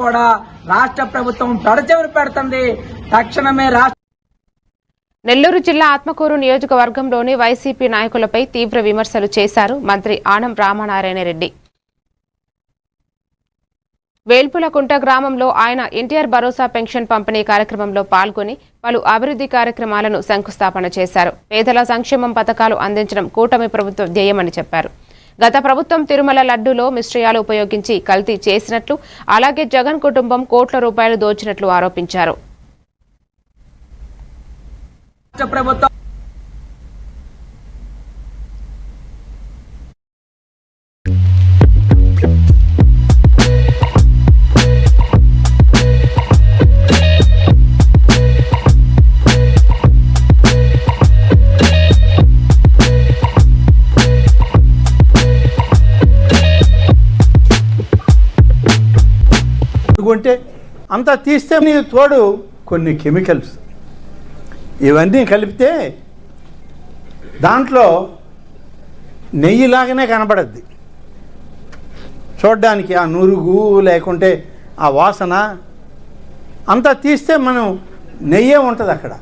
కూడా రాష్ట్ర ప్రభుత్వం పెడచెవిన పెడుతుంది. తక్షణమే నెల్లూరు జిల్లా ఆత్మకూరు నియోజకవర్గంలోని వైసీపీ నాయకులపై తీవ్ర విమర్శలు చేశారు మంత్రి ఆనం రామనారాయణ రెడ్డి. వేల్పులకుంట గ్రామంలో ఆయన ఎన్టీఆర్ భరోసా పెన్షన్ పంపిణీ కార్యక్రమంలో పాల్గొని పలు అభివృద్ధి కార్యక్రమాలను శంకుస్థాపన చేశారు. పేదల సంక్షేమం పథకాలు అందించడం కూటమి ప్రభుత్వ ధ్యేయమని చెప్పారు. గత ప్రభుత్వం తిరుమల లడ్డూలో మిశ్రయాలు ఉపయోగించి కల్తీ చేసినట్లు, అలాగే జగన్ కుటుంబం కోట్ల రూపాయలు దోచినట్లు ఆరోపించారు. ప్రభుత్వం కొంటే అంతా తీస్తే నీకు తోడు కొన్ని కెమికల్స్ ఇవన్నీ కలిపితే దాంట్లో నెయ్యిలాగానే కనబడద్ది చూడ్డానికి. ఆ నురుగు లేకుంటే ఆ వాసన అంతా తీస్తే మనం నెయ్యే ఉంటుంది అక్కడ.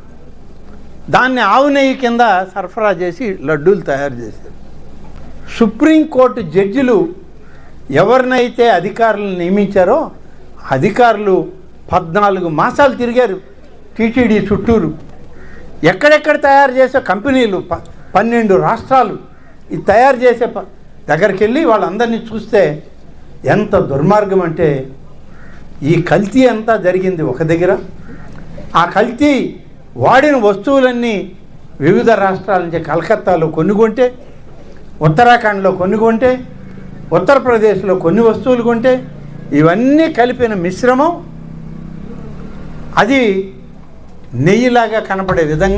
దాన్ని ఆవు నెయ్యి కింద సరఫరా చేసి లడ్డూలు తయారు చేశారు. సుప్రీంకోర్టు జడ్జిలు ఎవరినైతే అధికారులను నియమించారో అధికారులు 14 మాసాలు తిరిగారు టీటీడీ చుట్టూరు. ఎక్కడెక్కడ తయారు చేసే కంపెనీలు 12 రాష్ట్రాలు ఇది తయారు చేసే దగ్గరికి వెళ్ళి వాళ్ళందరినీ చూస్తే ఎంత దుర్మార్గం అంటే ఈ కల్తీ అంతా జరిగింది ఒక దగ్గర. ఆ కల్తీ వాడిన వస్తువులన్నీ వివిధ రాష్ట్రాల నుంచి కలకత్తాలో కొన్ని కొంటే, ఉత్తరాఖండ్లో కొన్ని కొంటే, ఉత్తరప్రదేశ్లో కొన్ని వస్తువులు కొంటే, ఇవన్నీ కలిపిన మిశ్రమం అది నెయ్యిలాగా కనపడే విధంగా